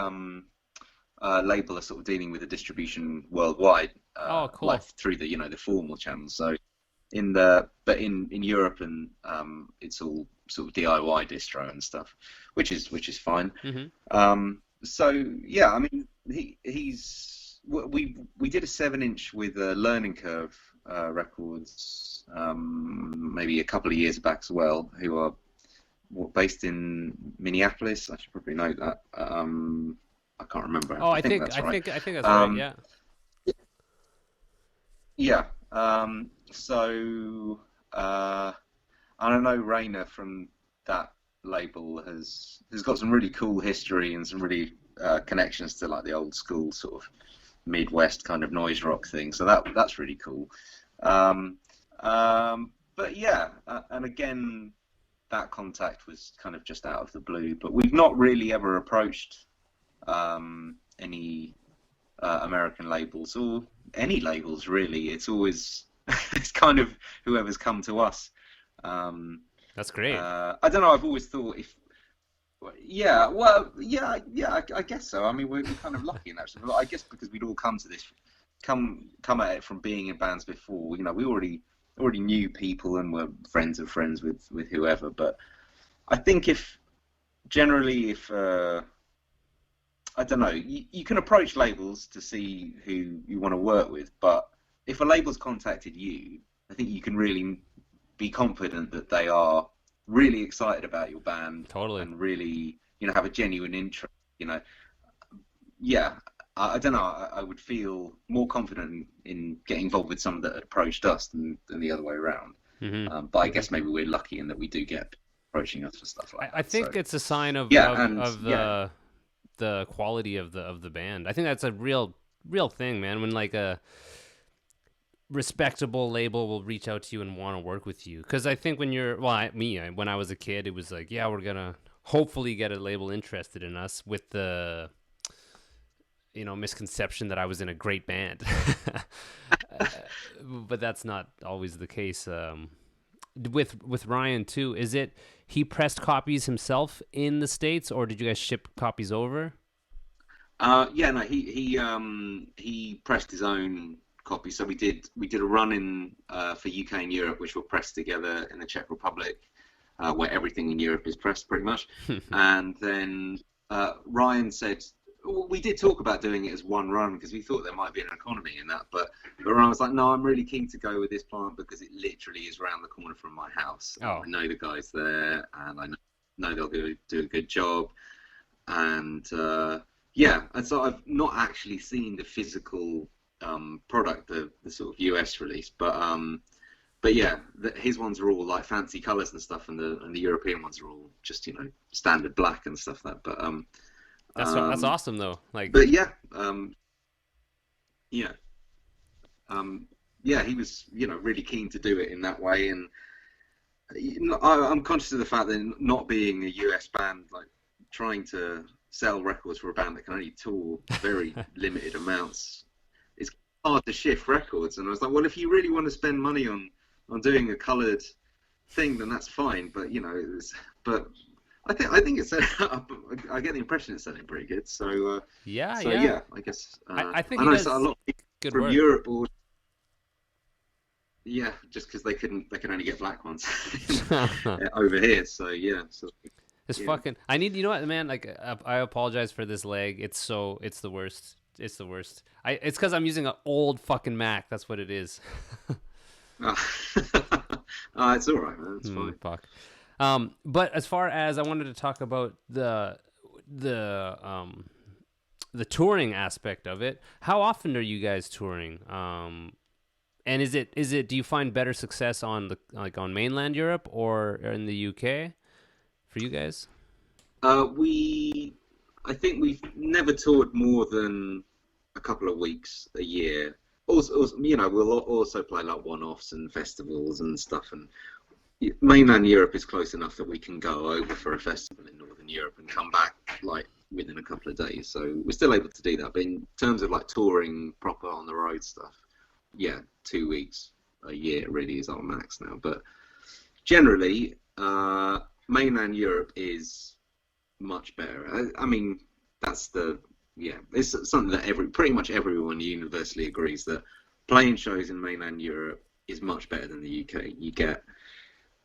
label are sort of dealing with the distribution worldwide. Oh, cool. Like through the, you know, the formal channels. So in Europe, and it's all sort of DIY distro and stuff, which is fine. Mm-hmm. So yeah, I mean, we did a 7-inch with Learning Curve Records maybe a couple of years back as well, who are based in Minneapolis. I should probably know that. I can't remember. Oh, I think that's right. Yeah. Yeah. So I don't know, Rainer from that label has got some really cool history and some really connections to like the old school sort of Midwest kind of noise rock thing. So that's really cool. But yeah, and again, that contact was kind of just out of the blue. But we've not really ever approached any American labels or any labels really. It's always it's kind of whoever's come to us. That's great. I don't know. I've always thought I guess so. I mean, we're kind of lucky in that. But I guess because we'd all come at it from being in bands before. You know, we already knew people and were friends of friends with whoever. But I think if I don't know, you can approach labels to see who you want to work with, but if a label's contacted you, I think you can really be confident that they are really excited about your band. Totally. And really, you know, have a genuine interest, you know. Yeah, I don't know, I would feel more confident in getting involved with someone that approached us than the other way around. Mm-hmm. But I guess maybe we're lucky in that we do get approaching us for stuff like that. I think it's a sign of the quality of the band. I think that's a real thing, man. When like a respectable label will reach out to you and want to work with you, because I think when when I was a kid, it was like, yeah, we're gonna hopefully get a label interested in us, with the misconception that I was in a great band. But that's not always the case. With Ryan too, is it he pressed copies himself in the States, or did you guys ship copies over? Yeah, no, he pressed his own copy. So we did a run in for UK and Europe, which were pressed together in the Czech Republic, where everything in Europe is pressed pretty much. And then Ryan said, we did talk about doing it as one run because we thought there might be an economy in that, but I was like, no, I'm really keen to go with this plant because it literally is around the corner from my house. Oh. I know the guys there, and I know they'll do a good job. And yeah, and so I've not actually seen the physical product, the sort of US release, but yeah, his ones are all like fancy colours and stuff, and the European ones are all just standard black and stuff like that. But that's awesome though. Like, but yeah, yeah, yeah, he was really keen to do it in that way, and I'm conscious of the fact that not being a US band, like trying to sell records for a band that can only tour very limited amounts, it's hard to shift records. And I was like, well, if you really want to spend money on doing a coloured thing, then that's fine. But but I think it's I get the impression it's selling pretty good. So yeah, I guess I think I know it it's a does lot of people good from work. Europe, or yeah, just because they can only get black ones over here. So yeah, It's fucking. I need. You know what, man? Like, I apologize for this leg. It's the worst. It's the worst. It's because I'm using an old fucking Mac. That's what it is. It's all right, man. It's fine. Fuck. But as far as I wanted to talk about the touring aspect of it, how often are you guys touring? And is it? Do you find better success on on mainland Europe or in the UK for you guys? I think we've never toured more than a couple of weeks a year. Also, we'll also play like one-offs and festivals and stuff. And mainland Europe is close enough that we can go over for a festival in Northern Europe and come back like within a couple of days. So we're still able to do that. But in terms of like touring proper on the road stuff, yeah, 2 weeks a year really is our max now. But generally, mainland Europe is much better. I mean, it's something that pretty much everyone universally agrees that playing shows in mainland Europe is much better than the UK. You get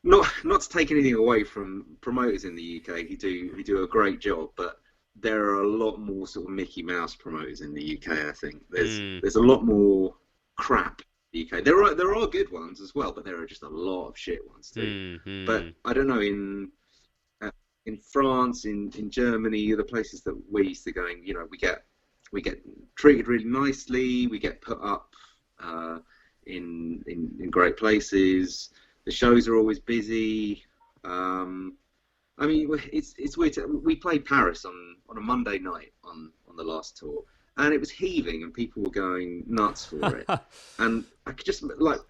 not to take anything away from promoters in the UK who do a great job, but there are a lot more sort of Mickey Mouse promoters in the UK. I think there's a lot more crap in the UK. There are good ones as well, but there are just a lot of shit ones too. But I don't know, in France, in Germany, the places that we're used to going, we get treated really nicely. We get put up in great places. The shows are always busy. I mean, it's weird. We played Paris on a Monday night on the last tour, and it was heaving, and people were going nuts for it. And I could just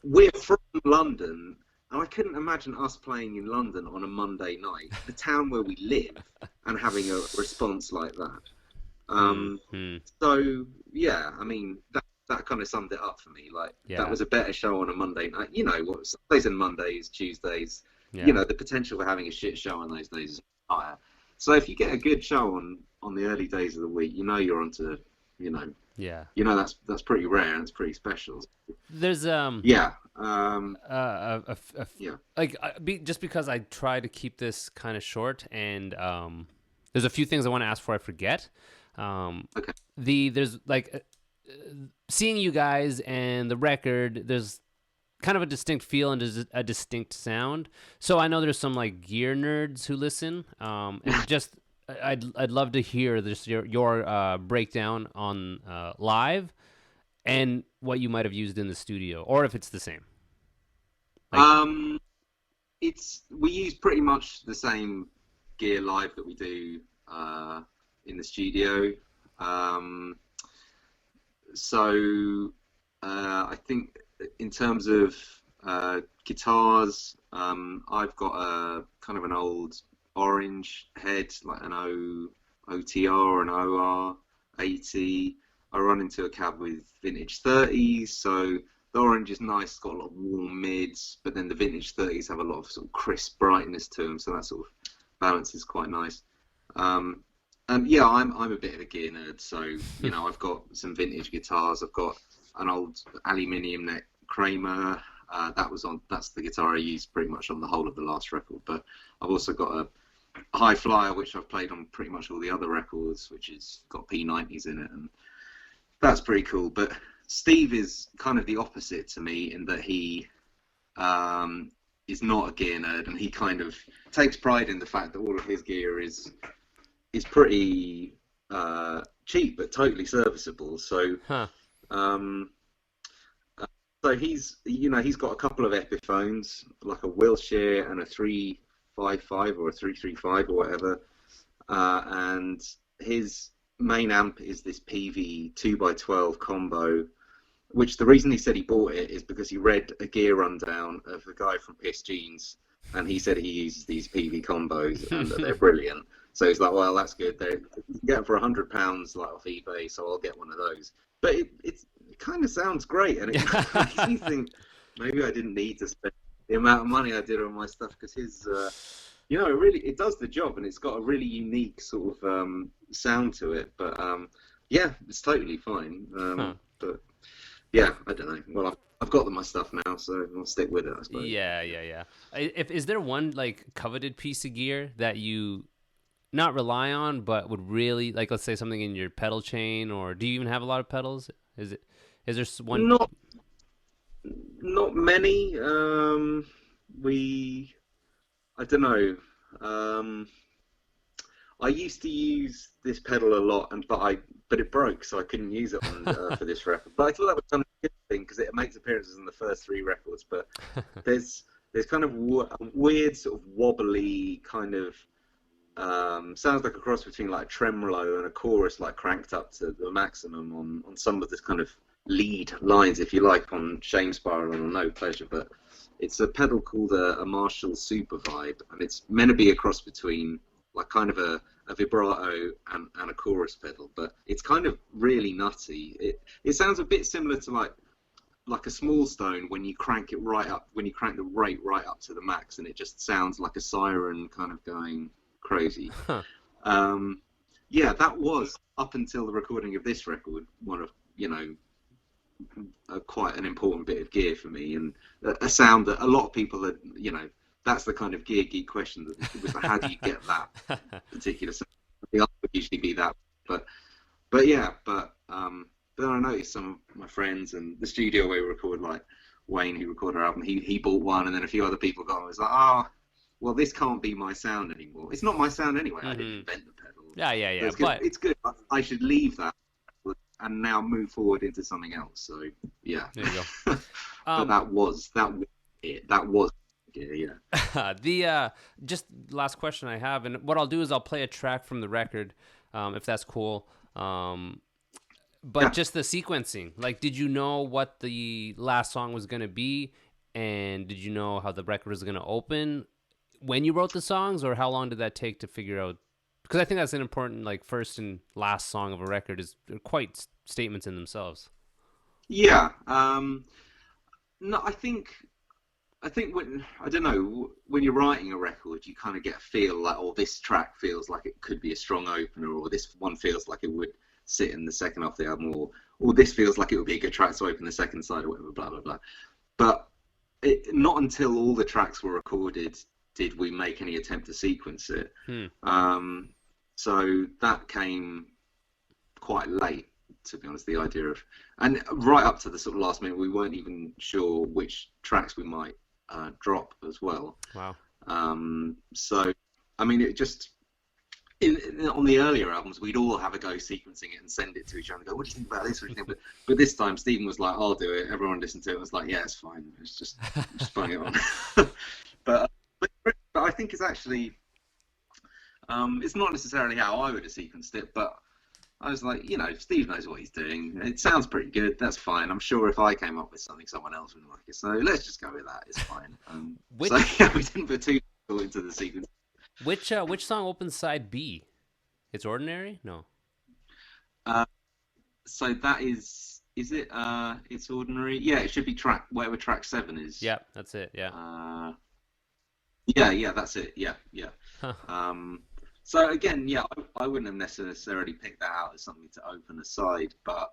we're from London. And I couldn't imagine us playing in London on a Monday night, the town where we live, and having a response like that. So yeah, I mean that kind of summed it up for me. That was a better show on a Monday night. Sundays and Mondays, Tuesdays. Yeah. The potential for having a shit show on those days is higher. So if you get a good show on the early days of the week, you're onto that's pretty rare and it's pretty special. There's just because I try to keep this kind of short, and there's a few things I want to ask before I forget. Okay. There's seeing you guys and the record, there's kind of a distinct feel and a distinct sound. So I know there's some gear nerds who listen, and just I'd love to hear this your breakdown on live and what you might have used in the studio, or if it's the same. We use pretty much the same gear live that we do in the studio. I think in terms of guitars, I've got a kind of an old orange head, like an OTR, an OR 80. I run into a cab with vintage 30s, so the orange is nice, it's got a lot of warm mids, but then the vintage 30s have a lot of sort of crisp brightness to them, so that sort of balance is quite nice. And yeah, I'm a bit of a gear nerd, so I've got some vintage guitars. I've got an old aluminium neck Kramer. That's the guitar I used pretty much on the whole of the last record. But I've also got High Flyer, which I've played on pretty much all the other records, which has got P90s in it, and that's pretty cool. But Steve is kind of the opposite to me in that he is not a gear nerd, and he kind of takes pride in the fact that all of his gear is pretty cheap but totally serviceable. So so he's got a couple of Epiphones, like a Wilshire and a 355 or a 335 or whatever, and his main amp is this PV 2x12 combo, which the reason he said he bought it is because he read a gear rundown of a guy from Piss Jeans, and he said he uses these PV combos and that they're brilliant. So he's like, well, that's good. You can get them for £100 like off eBay, so I'll get one of those. But it kind of sounds great, and it makes me think maybe I didn't need to spend the amount of money I did on my stuff, because his, it does the job, and it's got a really unique sort of sound to it. But yeah, it's totally fine. But yeah, I don't know. Well, I've got my stuff now, so I'll stick with it, I suppose. Yeah. Is there one like coveted piece of gear that you not rely on, but would really, like, let's say something in your pedal chain, or do you even have a lot of pedals? Is there one? Not many. I don't know. I used to use this pedal a lot, but it broke, so I couldn't use it for this record. But I thought that was kind of a good thing, because it makes appearances in the first 3 records. But there's kind of a weird sort of wobbly kind of sounds like a cross between like a tremolo and a chorus, like cranked up to the maximum on some of this kind of lead lines, if you like, on Shame Spiral and on No Pleasure. But it's a pedal called a Marshall Super Vibe, and it's meant to be a cross between like kind of a vibrato and a chorus pedal, but it's kind of really nutty. It sounds a bit similar to like a Small Stone when you crank it right up, when you crank the rate right up to the max, and it just sounds like a siren kind of going crazy. Yeah, that was, up until the recording of this record, one of, quite an important bit of gear for me, and a sound that a lot of people had, that's the kind of gear geek question, that it was how do you get that particular sound? The answer would usually be that, but then I noticed some of my friends and the studio where we record, like Wayne, who recorded our album, he bought one, and then a few other people got it. I was like, well, this can't be my sound anymore. It's not my sound anyway. I didn't invent the pedal. Yeah. But it's good. I should leave that and now move forward into something else. So yeah. There you go. But that was it. That was yeah. The just last question I have, and what I'll do is I'll play a track from the record, if that's cool. But just the sequencing. Like, did you know what the last song was going to be, and did you know how the record was going to open when you wrote the songs, or how long did that take to figure out? Because I think that's an important, like, first and last song of a record is quite statements in themselves. Yeah. No, I think when you're writing a record, you kind of get a feel like, oh, this track feels like it could be a strong opener, or this one feels like it would sit in the second half of the album, or this feels like it would be a good track to open the second side, or whatever, blah blah blah. But not until all the tracks were recorded did we make any attempt to sequence it. So that came quite late, to be honest. The idea of, and right up to the sort of last minute, we weren't even sure which tracks we might drop as well. Wow. So I mean, it just on the earlier albums, we'd all have a go sequencing it and send it to each other and go, what do you think about this? What do you think? But this time, Stephen was like, I'll do it. Everyone listened to it and was like, yeah, it's fine. It's just bang it on. but I think it's actually, it's not necessarily how I would have sequenced it, but I was like, Steve knows what he's doing. It sounds pretty good. That's fine. I'm sure if I came up with something, someone else would like it. So let's just go with that. It's fine. So yeah, we didn't put too much into the sequence. Which song opens side B? It's Ordinary? No. So that is it? It's Ordinary. Yeah, it should be whatever track 7 is. Yeah, that's it. Yeah. Yeah, that's it. Yeah. Huh. So again, yeah, I wouldn't have necessarily picked that out as something to open a side, but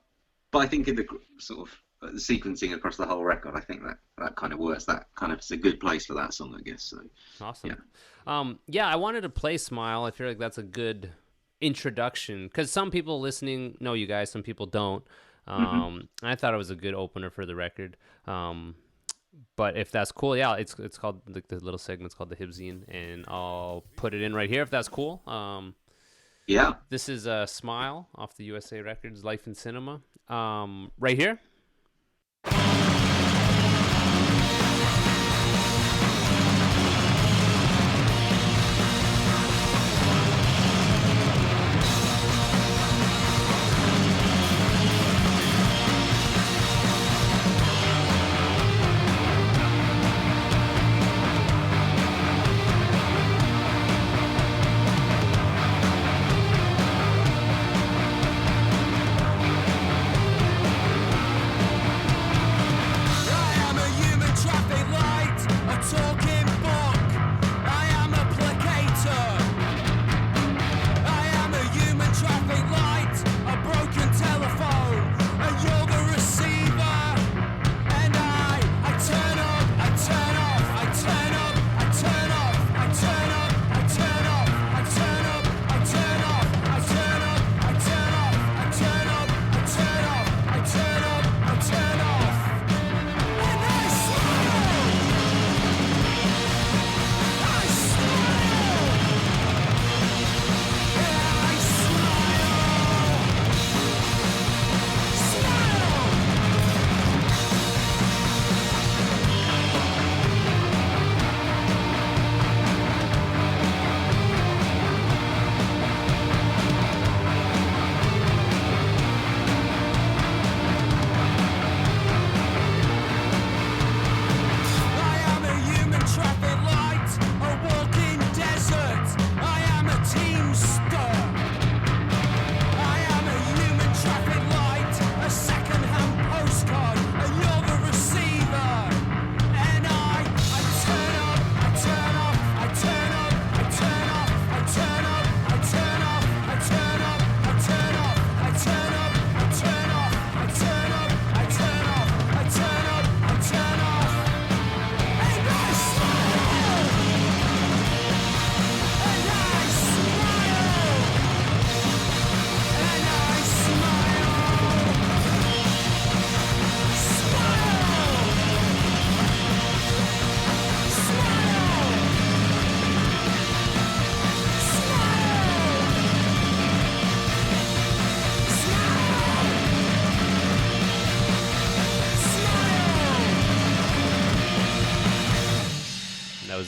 I think in the sort of sequencing across the whole record, I think that kind of works. That kind of is a good place for that song, I guess. So Awesome. Yeah, I wanted to play Smile. I feel like that's a good introduction because some people listening know you guys, some people don't. I thought it was a good opener for the record. But if that's cool, yeah, it's called, the little segment's called the Hibsian, and I'll put it in right here if that's cool. yeah. This is Smile off the USA Records Life in Cinema. Right here.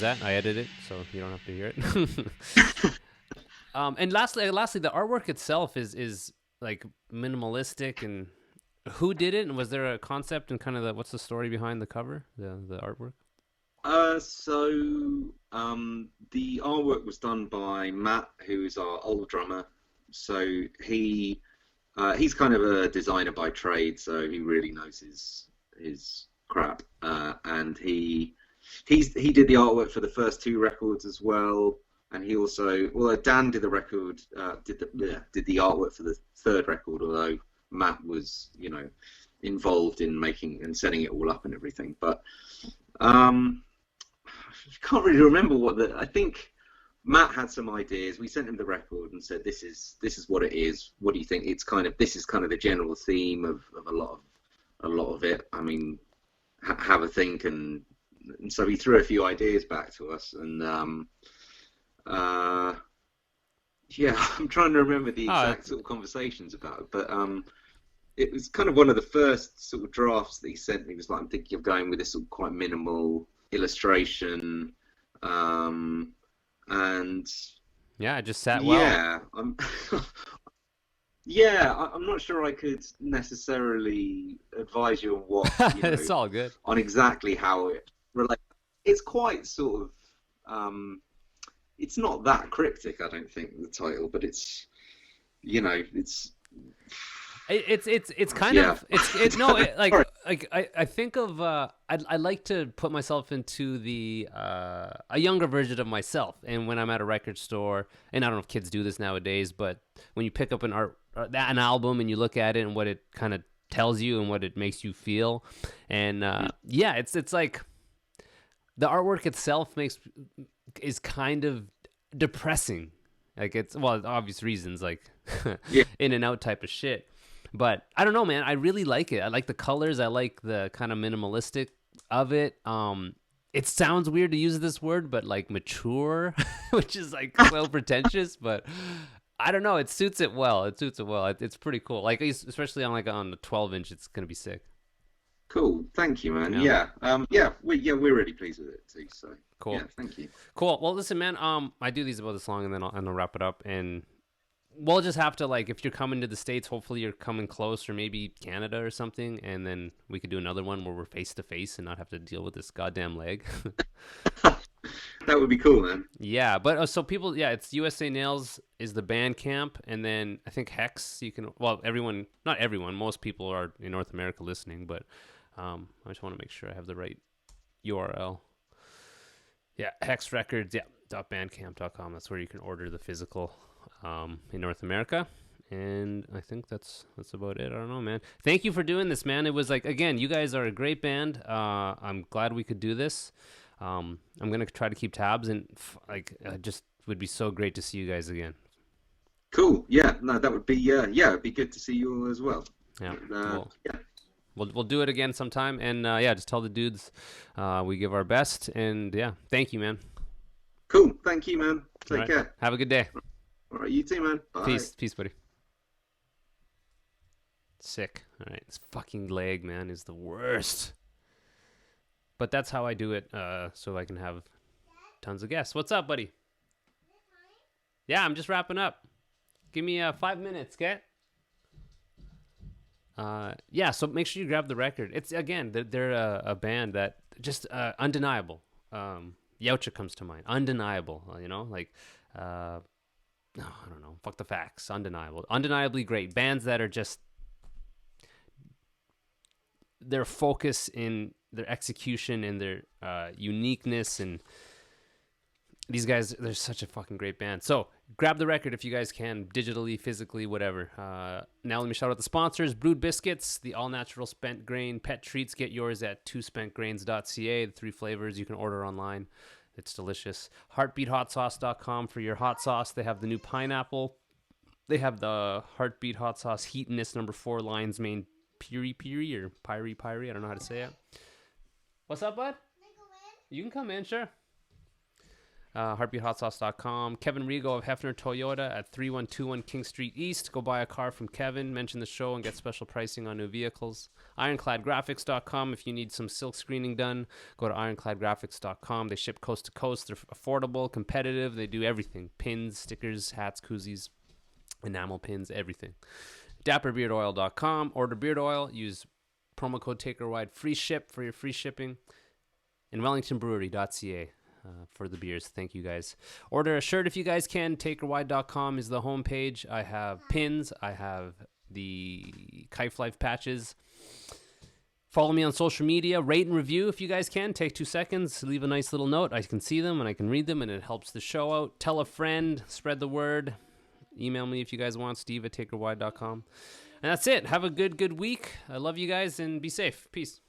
That I edited it so you don't have to hear it. And lastly, the artwork itself is like minimalistic. And who did it? And was there a concept and kind of what's the story behind the cover, the artwork? So the artwork was done by Matt, who is our old drummer. So he's kind of a designer by trade, so he really knows his crap, and he did the artwork for the first two records as well, and he also, although Dan did the record, did the artwork for the third record, although Matt was, involved in making and setting it all up and everything. But I can't really remember I think Matt had some ideas. We sent him the record and said, "This is what it is. What do you think?" This is kind of the general theme of a lot of it. I mean, have a think. And so he threw a few ideas back to us, and yeah, I'm trying to remember the exact sort of conversations about it, but it was kind of one of the first sort of drafts that he sent me. He was like, "I'm thinking of going with this sort of quite minimal illustration," and yeah, it just sat well. Yeah, I'm not sure I could necessarily advise you on what. It's all good. On exactly how it relates. It's quite sort of. It's not that cryptic, I don't think, the title, but it's. It's kind of I think of I like to put myself into the a younger version of myself, and when I'm at a record store, and I don't know if kids do this nowadays, but when you pick up an album and you look at it and what it kind of tells you and what it makes you feel. And yeah, it's like the artwork itself is kind of depressing. Like it's, well, obvious reasons, like in and out type of shit. But I don't know, man. I really like it. I like the colors. I like the kind of minimalistic of it. It sounds weird to use this word, but like mature, which is like so pretentious, but I don't know. It suits it well. It's pretty cool. Like especially on the 12-inch, it's gonna be sick. Cool. Thank you, man. Yeah. We're really pleased with it too. So Cool. Yeah, thank you. Cool. Well, listen, man. I do these about this long, and then I'll wrap it up. And we'll just have to, like, if you're coming to the States, hopefully you're coming close, or maybe Canada or something, and then we could do another one where we're face to face and not have to deal with this goddamn leg. That would be cool, man. Yeah, but so people, yeah, it's USA Nails is the Bandcamp, and then I think Hex. You can, well, everyone, not everyone, most people are in North America listening, but I just want to make sure I have the right URL. Yeah, Hex Records, yeah, .bandcamp.com. That's where you can order the physical in North America. And I think that's about it. I don't know, man. Thank you for doing this, man. It was like, again, you guys are a great band. I'm glad we could do this. I'm gonna try to keep tabs, and just would be so great to see you guys again. Cool. Yeah. No, that would be it'd be good to see you all as well. Yeah. Cool. Yeah. We'll do it again sometime, and just tell the dudes we give our best, and yeah, thank you, man. Cool. Thank you, man. Take right. care. Have a good day. All right, you too, man. Bye. Peace, buddy. Sick. All right, this fucking leg, man, is the worst. But that's how I do it, so I can have tons of guests. What's up, buddy? Yeah, I'm just wrapping up. Give me 5 minutes, okay? Yeah, so make sure you grab the record. It's, again, they're a band that just undeniable. Yaucha comes to mind. Undeniable, I don't know. Fuck the facts. Undeniable. Undeniably great. Bands that are just, their focus in their execution and their uniqueness, and these guys, they're such a fucking great band. So grab the record if you guys can, digitally, physically, whatever. Now let me shout out the sponsors. Brewed Biscuits, the all-natural spent grain pet treats. Get yours at twospentgrains.ca. The 3 flavors you can order online. It's delicious. Heartbeathotsauce.com for your hot sauce. They have the new pineapple. They have the Heartbeat Hot Sauce Heatiness No. 4 Lion's Mane Piri or Piri. I don't know how to say it. What's up, bud? You can come in, sure. Heartbeathotsauce.com. Kevin Rigo of Hefner Toyota at 3121 King Street East. Go buy a car from Kevin, mention the show, and get special pricing on new vehicles. IroncladGraphics.com. If you need some silk screening done, go to IroncladGraphics.com. They ship coast to coast. They're affordable, competitive. They do everything. Pins, stickers, hats, koozies, enamel pins, everything. DapperBeardOil.com. Order beard oil. Use promo code TakerWide. Free ship for your free shipping. And WellingtonBrewery.ca. For the beers. Thank you, guys. Order a shirt if you guys can. TakerWide.com is the homepage. I have pins. I have the Kife Life patches. Follow me on social media. Rate and review if you guys can. Take 2 seconds. Leave a nice little note. I can see them and I can read them, and it helps the show out. Tell a friend. Spread the word. Email me if you guys want. Steve@TakerWide.com. And that's it. Have a good week. I love you guys, and be safe. Peace.